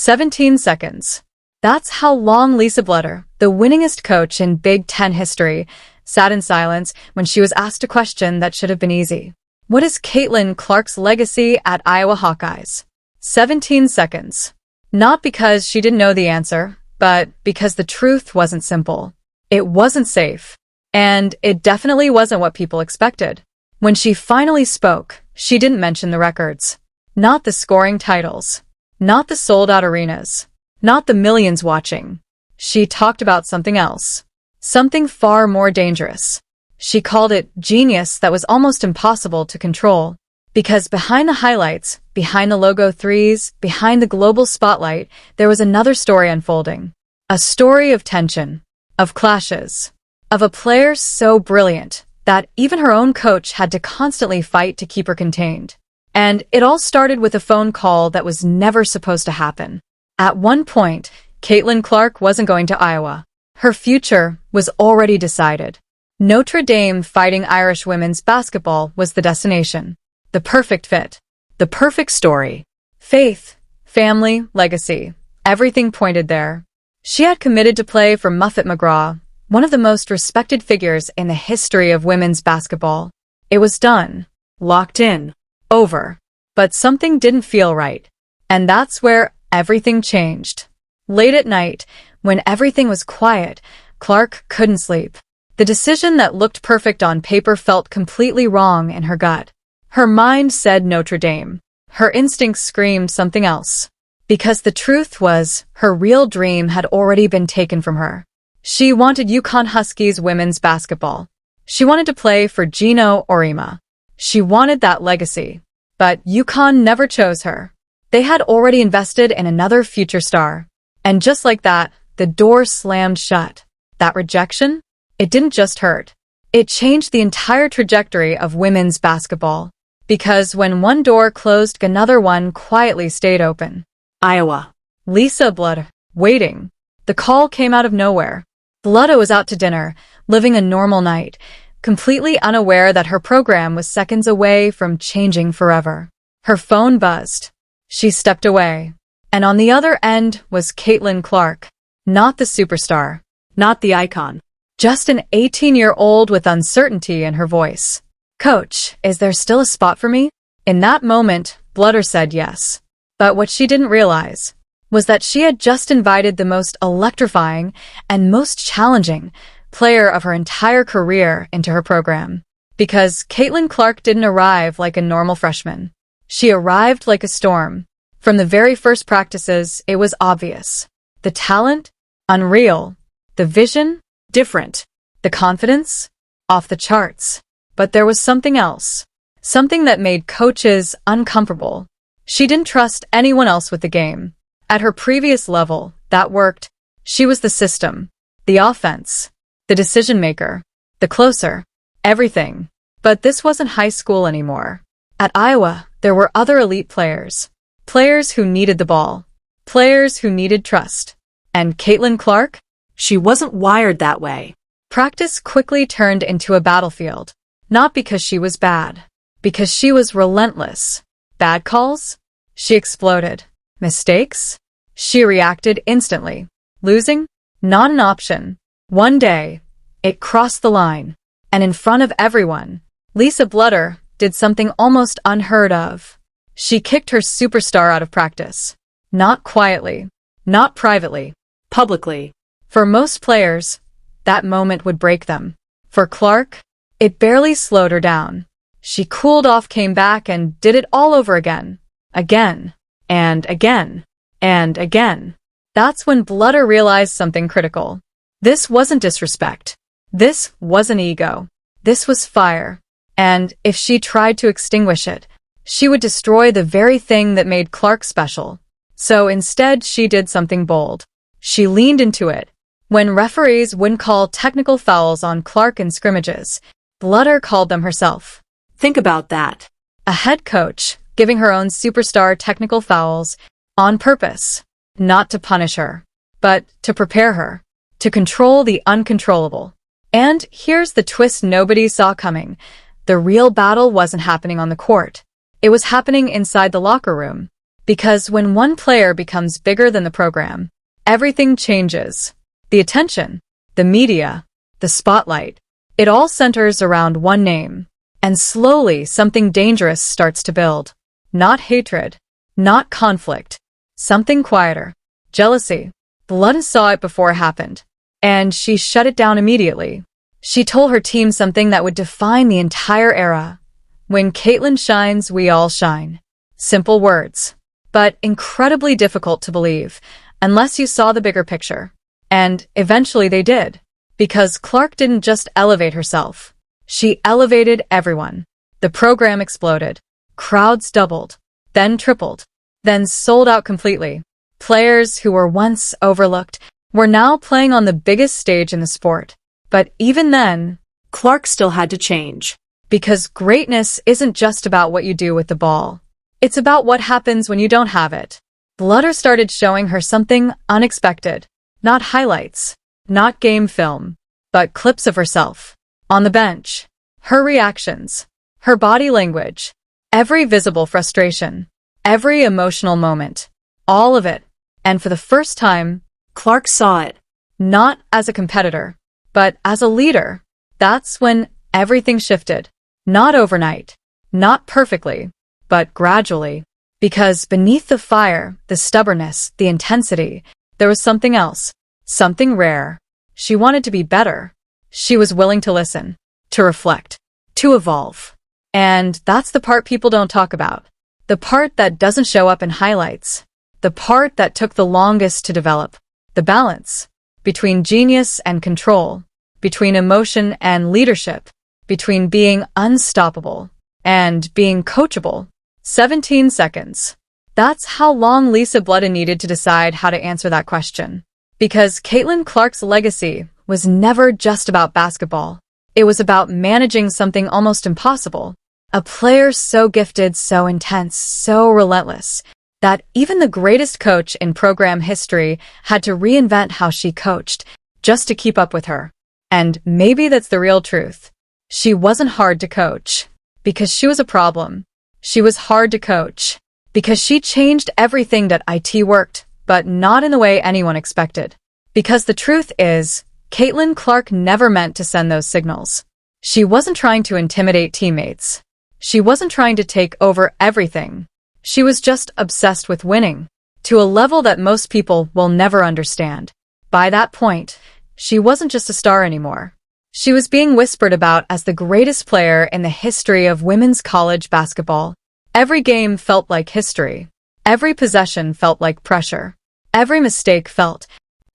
17 seconds. That's how long Lisa Bluder, the winningest coach in Big Ten history, sat in silence when she was asked a question that should have been easy. What is Caitlin Clark's legacy at Iowa Hawkeyes? 17 seconds. Not because she didn't know the answer, but because the truth wasn't simple. It wasn't safe. And it definitely wasn't what people expected. When she finally spoke, she didn't mention the records. Not the scoring titles. Not the sold-out arenas. Not the millions watching. She talked about something else. Something far more dangerous. She called it genius that was almost impossible to control. Because behind the highlights, behind the logo threes, behind the global spotlight, there was another story unfolding. A story of tension, of clashes, of a player so brilliant that even her own coach had to constantly fight to keep her contained. And it all started with a phone call that was never supposed to happen. At one point, Caitlin Clark wasn't going to Iowa. Her future was already decided. Notre Dame fighting Irish women's basketball was the destination. The perfect fit. The perfect story. Faith, family, legacy. Everything pointed there. She had committed to play for Muffet McGraw, one of the most respected figures in the history of women's basketball. It was done. Locked in. Over. But something didn't feel right. And that's where everything changed. Late at night, when everything was quiet, Clark couldn't sleep. The decision that looked perfect on paper felt completely wrong in her gut. Her mind said Notre Dame. Her instincts screamed something else. Because the truth was, her real dream had already been taken from her. She wanted Iowa Hawkeyes women's basketball. She wanted to play for Gino or Emma. She wanted that legacy. But UConn never chose her. They had already invested in another future star. And just like that, the door slammed shut. That rejection? It didn't just hurt. It changed the entire trajectory of women's basketball. Because when one door closed, another one quietly stayed open. Iowa. Lisa Bluder. Waiting. The call came out of nowhere. Bluder was out to dinner, living a normal night, completely unaware that her program was seconds away from changing forever. Her phone buzzed. She stepped away. And on the other end was Caitlin Clark. Not the superstar. Not the icon. Just an 18-year-old with uncertainty in her voice. Coach, is there still a spot for me? In that moment, Bluder said yes. But what she didn't realize was that she had just invited the most electrifying and most challenging player of her entire career into her program. Because Caitlin Clark didn't arrive like a normal freshman. She arrived like a storm. From the very first practices, it was obvious. The talent? Unreal. The vision? Different. The confidence? Off the charts. But there was something else. Something that made coaches uncomfortable. She didn't trust anyone else with the game. At her previous level, that worked. She was the system, the offense, the decision maker, the closer, everything. But this wasn't high school anymore. At Iowa, there were other elite players. Players who needed the ball. Players who needed trust. And Caitlin Clark? She wasn't wired that way. Practice quickly turned into a battlefield. Not because she was bad. Because she was relentless. Bad calls? She exploded. Mistakes? She reacted instantly. Losing? Not an option. One day, it crossed the line. And in front of everyone, Lisa Bluder did something almost unheard of. She kicked her superstar out of practice. Not quietly. Not privately. Publicly. For most players, that moment would break them. For Clark, it barely slowed her down. She cooled off, came back, and did it all over again. Again. And again. And again. That's when Bluder realized something critical. This wasn't disrespect. This wasn't ego. This was fire. And if she tried to extinguish it, she would destroy the very thing that made Clark special. So instead, she did something bold. She leaned into it. When referees wouldn't call technical fouls on Clark in scrimmages, Bluder called them herself. Think about that. A head coach giving her own superstar technical fouls on purpose. Not to punish her, but to prepare her. To control the uncontrollable. And here's the twist nobody saw coming. The real battle wasn't happening on the court. It was happening inside the locker room. Because when one player becomes bigger than the program, everything changes. The attention, the media, the spotlight, it all centers around one name. And slowly something dangerous starts to build. Not hatred, not conflict, something quieter. Jealousy. Bluder saw it before it happened. And she shut it down immediately. She told her team something that would define the entire era. When Caitlyn shines, we all shine. Simple words, but incredibly difficult to believe, unless you saw the bigger picture. And eventually they did. Because Clark didn't just elevate herself. She elevated everyone. The program exploded. Crowds doubled, then tripled, then sold out completely. Players who were once overlooked were now playing on the biggest stage in the sport. But even then, Clark still had to change. Because greatness isn't just about what you do with the ball. It's about what happens when you don't have it. Bluder started showing her something unexpected. Not highlights, not game film, but clips of herself. On the bench, her reactions, her body language, every visible frustration, every emotional moment, all of it. And for the first time, Clark saw it, not as a competitor, but as a leader. That's when everything shifted. Not overnight, not perfectly, but gradually. Because beneath the fire, the stubbornness, the intensity, there was something else, something rare. She wanted to be better. She was willing to listen, to reflect, to evolve. And that's the part people don't talk about. The part that doesn't show up in highlights. The part that took the longest to develop. The balance between genius and control, between emotion and leadership, between being unstoppable and being coachable. 17 seconds. That's how long Lisa Bluder needed to decide how to answer that question. Because Caitlyn Clark's legacy was never just about basketball. It was about managing something almost impossible. A player so gifted, so intense, so relentless, that even the greatest coach in program history had to reinvent how she coached just to keep up with her. And maybe that's the real truth. She wasn't hard to coach because she was a problem. She was hard to coach because she changed everything that IT worked, but not in the way anyone expected. Because the truth is, Caitlyn Clark never meant to send those signals. She wasn't trying to intimidate teammates. She wasn't trying to take over everything. She was just obsessed with winning, to a level that most people will never understand. By that point, she wasn't just a star anymore. She was being whispered about as the greatest player in the history of women's college basketball. Every game felt like history. Every possession felt like pressure. Every mistake felt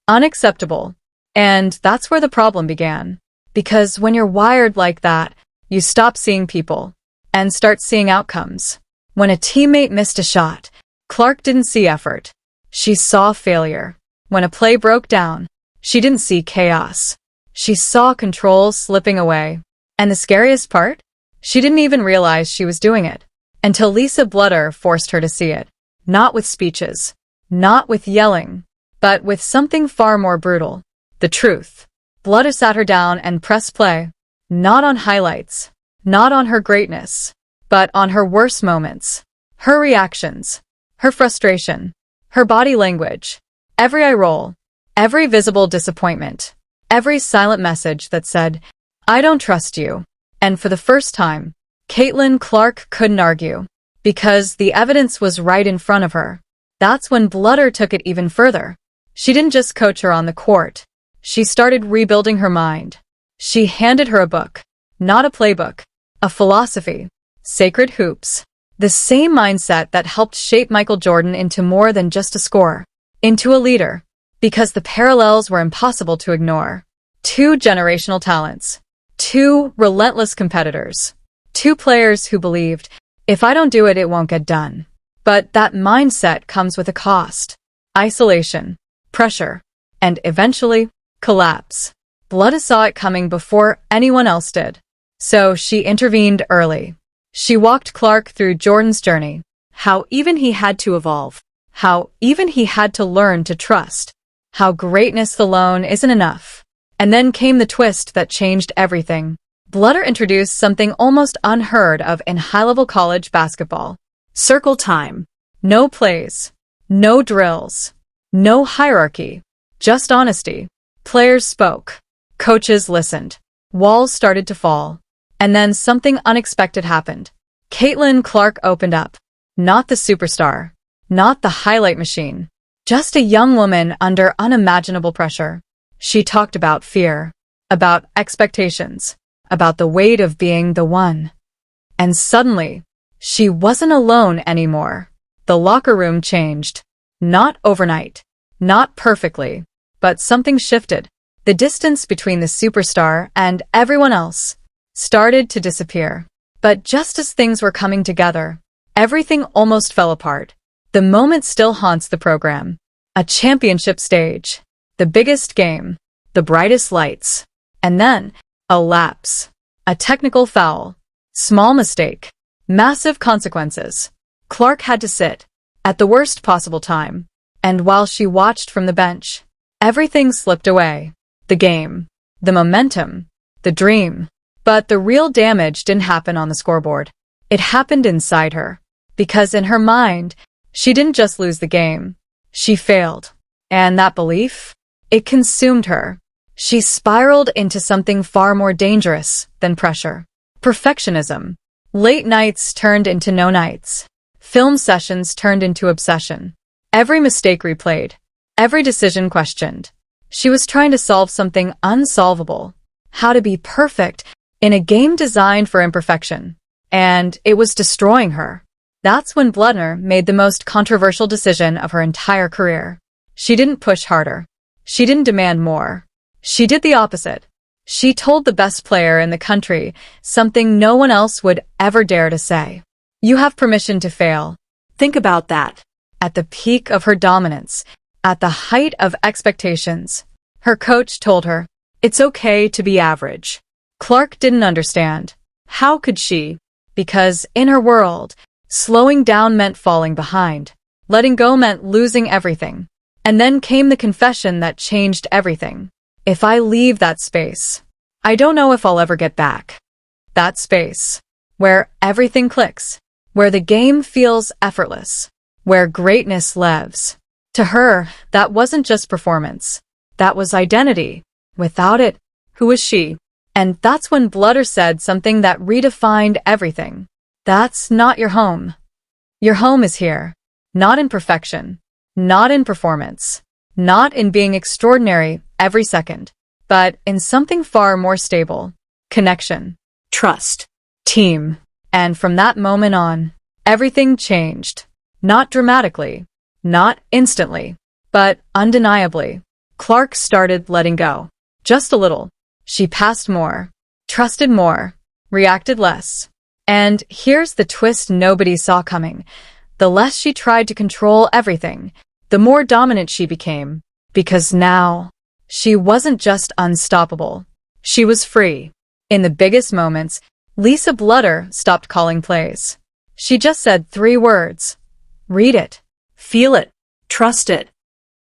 unacceptable. And that's where the problem began. Because when you're wired like that, you stop seeing people and start seeing outcomes. When a teammate missed a shot, Clark didn't see effort. She saw failure. When a play broke down, she didn't see chaos. She saw control slipping away. And the scariest part? She didn't even realize she was doing it until Lisa Bluder forced her to see it. Not with speeches, not with yelling, but with something far more brutal. The truth. Bluder sat her down and pressed play. Not on highlights, not on her greatness, but on her worst moments. Her reactions, her frustration, her body language, every eye roll, every visible disappointment. Every silent message that said, I don't trust you. And for the first time, Caitlyn Clark couldn't argue. Because the evidence was right in front of her. That's when Bluder took it even further. She didn't just coach her on the court. She started rebuilding her mind. She handed her a book. Not a playbook. A philosophy. Sacred hoops. The same mindset that helped shape Michael Jordan into more than just a scorer. Into a leader. Because the parallels were impossible to ignore. 2 generational talents. 2 relentless competitors. 2 players who believed, if I don't do it, it won't get done. But that mindset comes with a cost. Isolation, pressure, and eventually, collapse. Bluder saw it coming before anyone else did. So she intervened early. She walked Clark through Jordan's journey. How even he had to evolve. How even he had to learn to trust. How greatness alone isn't enough. And then came the twist that changed everything. Bluder introduced something almost unheard of in high-level college basketball. Circle time. No plays. No drills. No hierarchy. Just honesty. Players spoke. Coaches listened. Walls started to fall. And then something unexpected happened. Caitlin Clark opened up. Not the superstar. Not the highlight machine. Just a young woman under unimaginable pressure. She talked about fear. About expectations. About the weight of being the one. And suddenly, she wasn't alone anymore. The locker room changed. Not overnight. Not perfectly. But something shifted. The distance between the superstar and everyone else started to disappear. But just as things were coming together, everything almost fell apart. The moment still haunts the program. A championship stage. The biggest game. The brightest lights. And then, a lapse. A technical foul. Small mistake. Massive consequences. Clark had to sit. At the worst possible time. And while she watched from the bench, everything slipped away. The game. The momentum. The dream. But the real damage didn't happen on the scoreboard. It happened inside her. Because in her mind, she didn't just lose the game. She failed. And that belief? It consumed her. She spiraled into something far more dangerous than pressure. Perfectionism. Late nights turned into no nights. Film sessions turned into obsession. Every mistake replayed. Every decision questioned. She was trying to solve something unsolvable. How to be perfect in a game designed for imperfection. And it was destroying her. That's when Bluder made the most controversial decision of her entire career. She didn't push harder. She didn't demand more. She did the opposite. She told the best player in the country something no one else would ever dare to say. You have permission to fail. Think about that. At the peak of her dominance, at the height of expectations, her coach told her, it's okay to be average. Clark didn't understand. How could she? Because in her world, slowing down meant falling behind. Letting go meant losing everything. And then came the confession that changed everything. If I leave that space, I don't know if I'll ever get back. That space, where everything clicks, where the game feels effortless, where greatness lives. To her, that wasn't just performance. That was identity. Without it, who was she? And that's when Bluder said something that redefined everything. That's not your home. Your home is here. Not in perfection. Not in performance. Not in being extraordinary every second. But in something far more stable. Connection. Trust. Team. And from that moment on, everything changed. Not dramatically. Not instantly. But undeniably. Clark started letting go. Just a little. She passed more. Trusted more. Reacted less. And here's the twist nobody saw coming. The less she tried to control everything, the more dominant she became. Because now, she wasn't just unstoppable. She was free. In the biggest moments, Lisa Bluder stopped calling plays. She just said 3 words. Read it. Feel it. Trust it.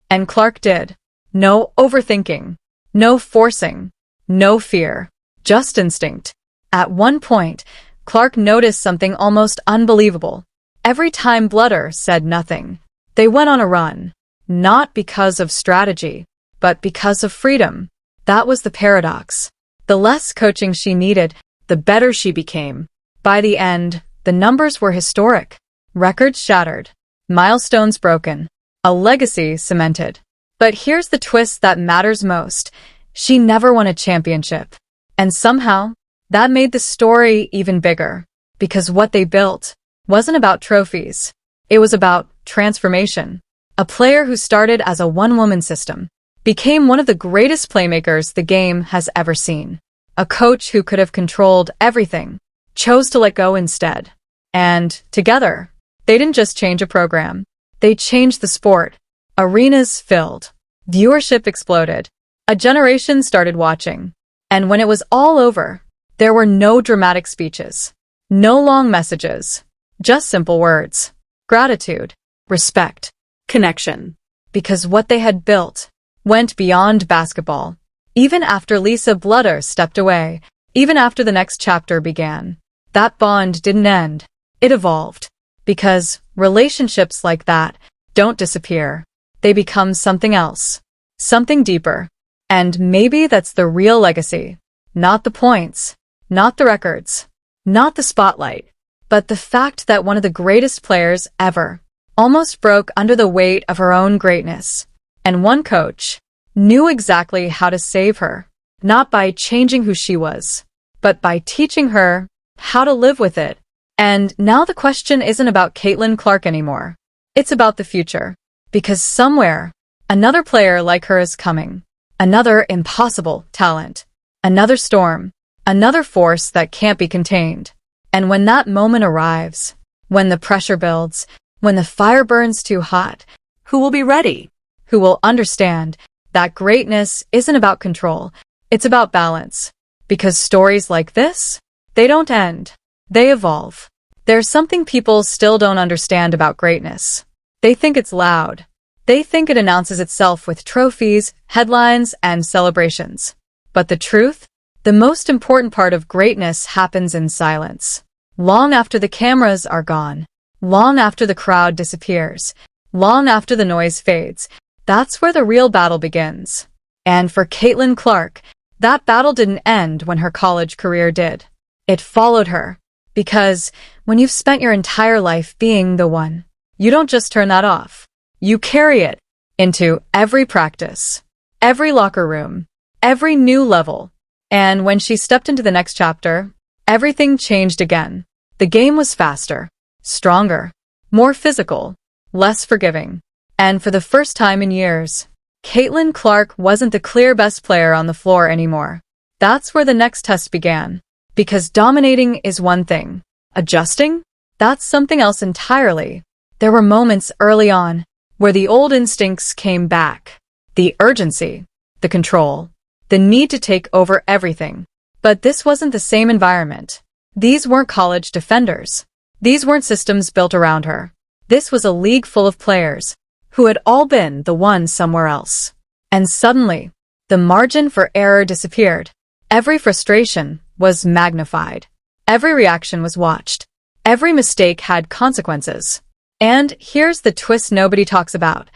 And Clark did. No overthinking. No forcing. No fear. Just instinct. At one point, Clark noticed something almost unbelievable. Every time Bluder said nothing, they went on a run. Not because of strategy, but because of freedom. That was the paradox. The less coaching she needed, the better she became. By the end, the numbers were historic. Records shattered. Milestones broken. A legacy cemented. But here's the twist that matters most. She never won a championship. And somehow, that made the story even bigger. Because what they built wasn't about trophies. It was about transformation. A player who started as a one-woman system became one of the greatest playmakers the game has ever seen. A coach who could have controlled everything chose to let go instead. And together, they didn't just change a program. They changed the sport. Arenas filled. Viewership exploded. A generation started watching. And when it was all over, there were no dramatic speeches. No long messages. Just simple words. Gratitude. Respect. Connection. Because what they had built went beyond basketball. Even after Lisa Bluder stepped away, even after the next chapter began, that bond didn't end. It evolved. Because Relationships like that don't disappear. They become something else, something deeper. And maybe that's the real legacy. Not the points, not the records, not the spotlight, but the fact that one of the greatest players ever almost broke under the weight of her own greatness. And one coach knew exactly how to save her, not by changing who she was, but by teaching her how to live with it. And now the question isn't about Caitlin Clark anymore. It's about the future. Because somewhere, another player like her is coming. Another impossible talent. Another storm. Another force that can't be contained. And when that moment arrives, when the pressure builds, when the fire burns too hot, who will be ready? Who will understand that greatness isn't about control, it's about balance. Because stories like this, they don't end. They evolve. There's something people still don't understand about greatness. They think it's loud. They think it announces itself with trophies, headlines, and celebrations. But the truth? The most important part of greatness happens in silence. Long after the cameras are gone. Long after the crowd disappears. Long after the noise fades. That's where the real battle begins. And for Caitlin Clark, that battle didn't end when her college career did. It followed her. Because when you've spent your entire life being the one, you don't just turn that off. You carry it into every practice, every locker room, every new level. And when she stepped into the next chapter, everything changed again. The game was faster, stronger, more physical, less forgiving. And for the first time in years, Caitlin Clark wasn't the clear best player on the floor anymore. That's where the next test began. Because dominating is one thing. Adjusting? That's something else entirely. There were moments early on where the old instincts came back. The urgency, the control, the need to take over everything. But this wasn't the same environment. These weren't college defenders. These weren't systems built around her. This was a league full of players who had all been the one somewhere else. And suddenly, the margin for error disappeared. Every frustration was magnified. Every reaction was watched. Every mistake had consequences. And here's the twist nobody talks about.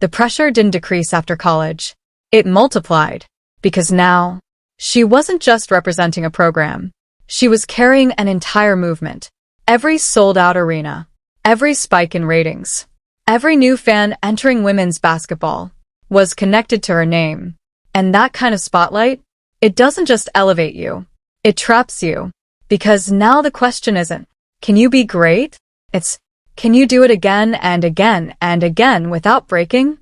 The pressure didn't decrease after college. It multiplied. Because now, she wasn't just representing a program. She was carrying an entire movement. Every sold-out arena. Every spike in ratings. Every new fan entering women's basketball was connected to her name. And that kind of spotlight, it doesn't just elevate you. It traps you. Because now the question isn't, can you be great? It's, can you do it again and again and again without breaking?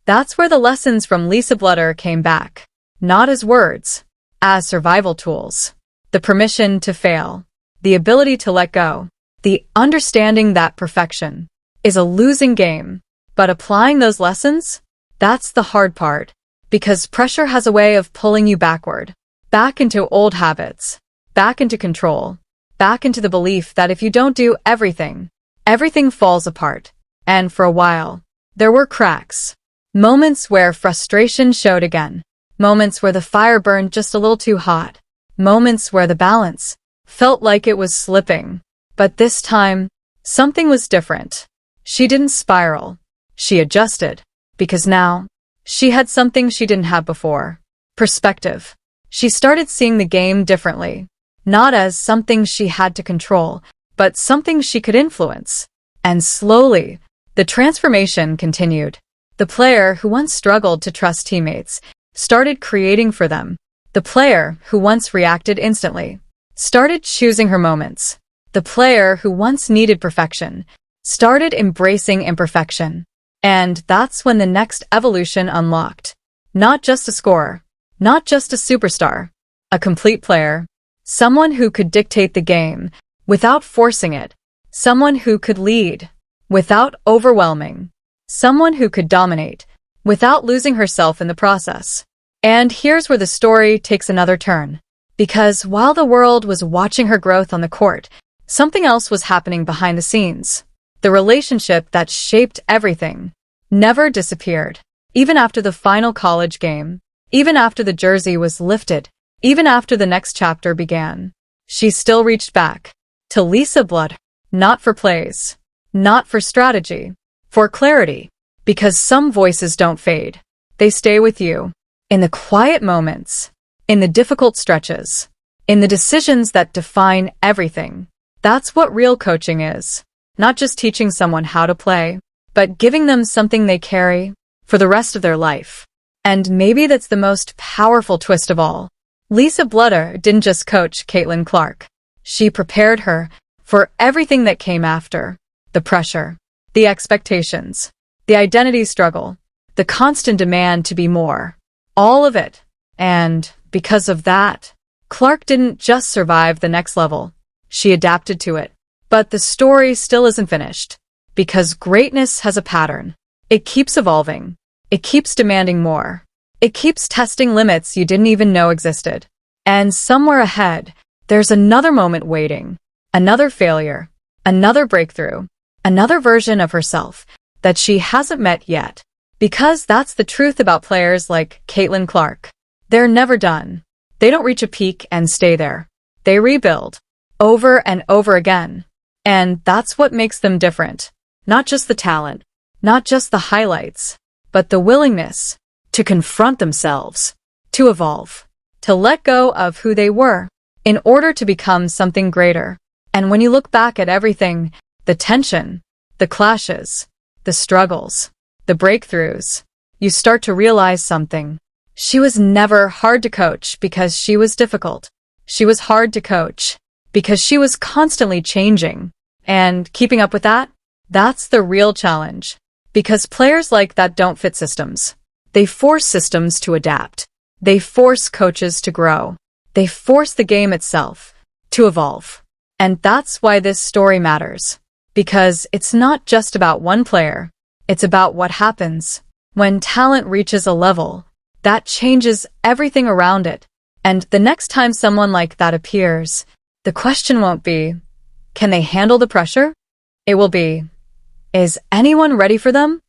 That's where the lessons from Lisa Bluder came back. Not as words, as survival tools. The permission to fail. The ability to let go. The understanding that perfection is a losing game. But applying those lessons? That's the hard part. Because pressure has a way of pulling you backward. Back into old habits. Back into control. Back into the belief that if you don't do everything, everything falls apart. And for a while, there were cracks. Moments where frustration showed again. Moments where the fire burned just a little too hot. Moments where the balance felt like it was slipping. But this time, something was different. She didn't spiral. She adjusted. Because now, she had something she didn't have before. Perspective. She started seeing the game differently. Not as something she had to control, but something she could influence. And slowly, the transformation continued. The player who once struggled to trust teammates started creating for them. The player who once reacted instantly started choosing her moments. The player who once needed perfection started embracing imperfection. And that's when the next evolution unlocked. Not just a scorer, not just a superstar, a complete player. Someone who could dictate the game without forcing it. Someone who could lead without overwhelming. Someone who could dominate without losing herself in the process. And here's where the story takes another turn. Because while the world was watching her growth on the court, something else was happening behind the scenes. The relationship that shaped everything never disappeared. Even after the final college game, even after the jersey was lifted, even after the next chapter began, she still reached back to Lisa Bluder, not for plays, not for strategy, for clarity. Because some voices don't fade. They stay with you. In the quiet moments, in the difficult stretches, in the decisions that define everything. That's what real coaching is. Not just teaching someone how to play, but giving them something they carry for the rest of their life. And maybe that's the most powerful twist of all. Lisa Bluder didn't just coach Caitlin Clark. She prepared her for everything that came after. The pressure, the expectations, the identity struggle, the constant demand to be more. All of it. And because of that, Clark didn't just survive the next level. She adapted to it. But the story still isn't finished. Because greatness has a pattern. It keeps evolving. It keeps demanding more. It keeps testing limits you didn't even know existed. And somewhere ahead, there's another moment waiting. Another failure. Another breakthrough. Another version of herself that she hasn't met yet. Because that's the truth about players like Caitlin Clark. They're never done. They don't reach a peak and stay there. They rebuild. Over and over again. And that's what makes them different. Not just the talent, not just the highlights, but the willingness to confront themselves, to evolve, to let go of who they were in order to become something greater. And when you look back at everything, the tension, the clashes, the struggles, the breakthroughs, you start to realize something. She was never hard to coach because she was difficult. She was hard to coach because she was constantly changing. And keeping up with that, that's the real challenge. Because players like that don't fit systems. They force systems to adapt. They force coaches to grow. They force the game itself to evolve. And that's why this story matters. Because it's not just about one player. It's about what happens when talent reaches a level that changes everything around it. And the next time someone like that appears, the question won't be, can they handle the pressure? It will be, is anyone ready for them?